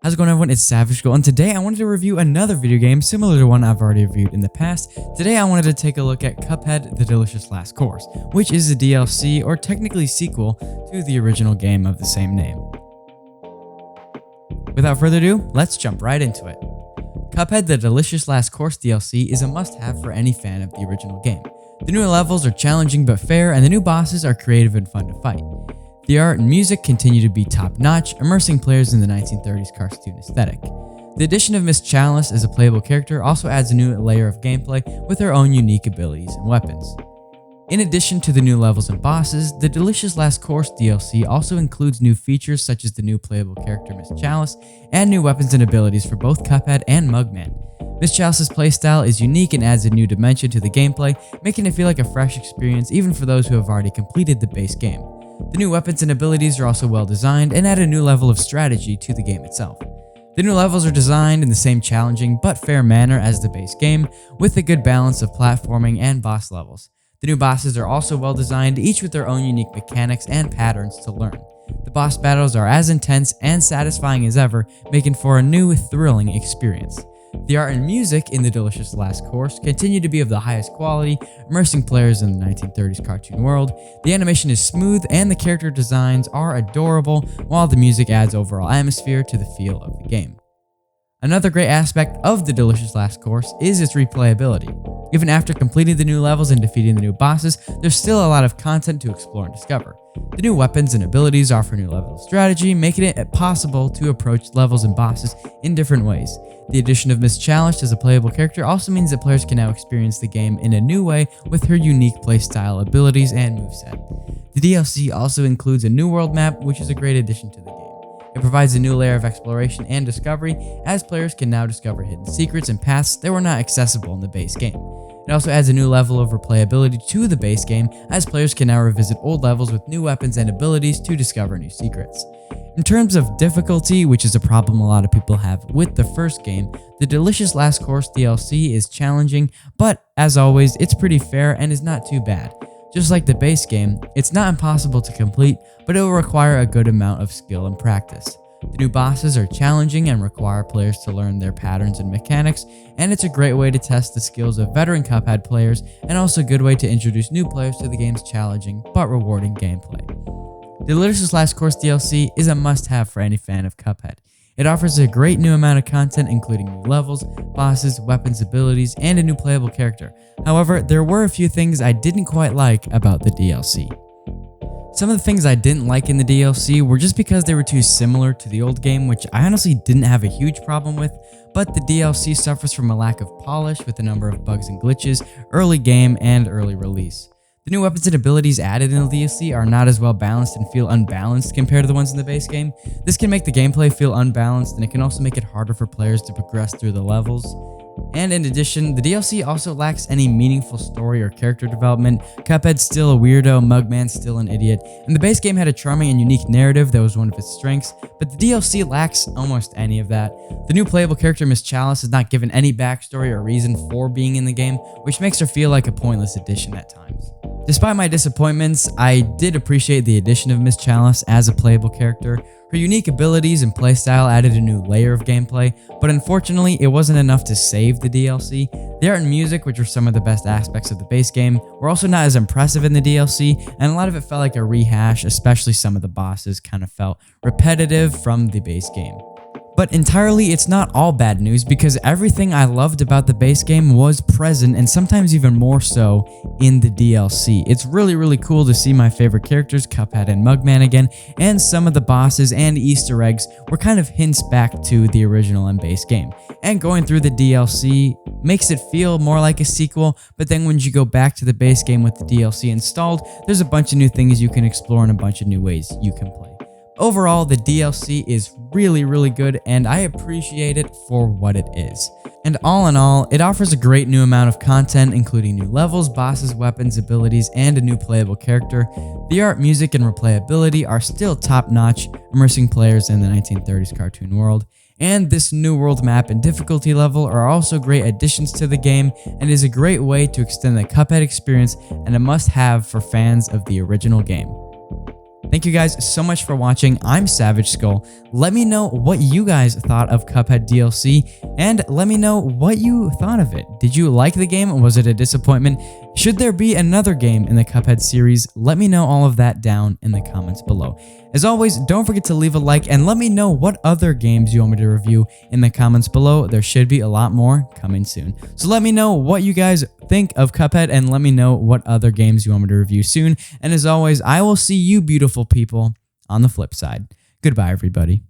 How's it going, everyone? It's SavageSkull, and today I wanted to review another video game similar to one I've already reviewed in the past. Today I wanted to take a look at Cuphead: The Delicious Last Course, which is a DLC, or technically sequel, to the original game of the same name. Without further ado, let's jump right into it. Cuphead: The Delicious Last Course DLC is a must-have for any fan of the original game. The new levels are challenging but fair, and the new bosses are creative and fun to fight. The art and music continue to be top-notch, immersing players in the 1930s cartoon aesthetic. The addition of Miss Chalice as a playable character also adds a new layer of gameplay with her own unique abilities and weapons. In addition to the new levels and bosses, the Delicious Last Course DLC also includes new features such as the new playable character Miss Chalice and new weapons and abilities for both Cuphead and Mugman. Miss Chalice's playstyle is unique and adds a new dimension to the gameplay, making it feel like a fresh experience even for those who have already completed the base game. The new weapons and abilities are also well designed and add a new level of strategy to the game itself. The new levels are designed in the same challenging but fair manner as the base game, with a good balance of platforming and boss levels. The new bosses are also well designed, each with their own unique mechanics and patterns to learn. The boss battles are as intense and satisfying as ever, making for a new, thrilling experience. The art and music in the Delicious Last Course continue to be of the highest quality, immersing players in the 1930s cartoon world. The animation is smooth and the character designs are adorable, while the music adds overall atmosphere to the feel of the game. Another great aspect of the Delicious Last Course is its replayability. Even after completing the new levels and defeating the new bosses, there's still a lot of content to explore and discover. The new weapons and abilities offer new levels of strategy, making it possible to approach levels and bosses in different ways. The addition of Miss Chalice as a playable character also means that players can now experience the game in a new way with her unique playstyle, abilities, and moveset. The DLC also includes a new world map, which is a great addition to the game. It provides a new layer of exploration and discovery, as players can now discover hidden secrets and paths that were not accessible in the base game. It also adds a new level of replayability to the base game, as players can now revisit old levels with new weapons and abilities to discover new secrets. In terms of difficulty, which is a problem a lot of people have with the first game, the Delicious Last Course DLC is challenging, but as always, it's pretty fair and is not too bad. Just like the base game, it's not impossible to complete, but it will require a good amount of skill and practice. The new bosses are challenging and require players to learn their patterns and mechanics, and it's a great way to test the skills of veteran Cuphead players, and also a good way to introduce new players to the game's challenging but rewarding gameplay. The Delicious Last Course DLC is a must-have for any fan of Cuphead. It offers a great new amount of content, including new levels, bosses, weapons, abilities, and a new playable character. However, there were a few things I didn't quite like about the DLC. Some of the things I didn't like in the DLC were just because they were too similar to the old game, which I honestly didn't have a huge problem with, but the DLC suffers from a lack of polish with a number of bugs and glitches, early game, and early release. The new weapons and abilities added in the DLC are not as well balanced and feel unbalanced compared to the ones in the base game. This can make the gameplay feel unbalanced, and it can also make it harder for players to progress through the levels. And in addition, the DLC also lacks any meaningful story or character development. Cuphead's still a weirdo, Mugman's still an idiot, and the base game had a charming and unique narrative that was one of its strengths, but the DLC lacks almost any of that. The new playable character Miss Chalice is not given any backstory or reason for being in the game, which makes her feel like a pointless addition at times. Despite my disappointments, I did appreciate the addition of Miss Chalice as a playable character. Her unique abilities and playstyle added a new layer of gameplay, but unfortunately, it wasn't enough to save the DLC. The art and music, which were some of the best aspects of the base game, were also not as impressive in the DLC, and a lot of it felt like a rehash, especially some of the bosses kind of felt repetitive from the base game. But entirely, it's not all bad news, because everything I loved about the base game was present, and sometimes even more so in the DLC. It's really cool to see my favorite characters, Cuphead and Mugman, again, and some of the bosses and Easter eggs were kind of hints back to the original and base game. And going through the DLC makes it feel more like a sequel, but then when you go back to the base game with the DLC installed, there's a bunch of new things you can explore and a bunch of new ways you can play. Overall, the DLC is really good, and I appreciate it for what it is. And all in all, it offers a great new amount of content, including new levels, bosses, weapons, abilities, and a new playable character. The art, music, and replayability are still top-notch, immersing players in the 1930s cartoon world. And this new world map and difficulty level are also great additions to the game, and is a great way to extend the Cuphead experience and a must-have for fans of the original game. Thank you guys so much for watching. I'm SavageSkull. Let me know what you guys thought of Cuphead DLC, and let me know what you thought of it. Did you like the game? Was it a disappointment? Should there be another game in the Cuphead series? Let me know all of that down in the comments below. As always, don't forget to leave a like and let me know what other games you want me to review in the comments below. There should be a lot more coming soon. So let me know what you guys think of Cuphead and let me know what other games you want me to review soon. And as always, I will see you beautiful people on the flip side. Goodbye, everybody.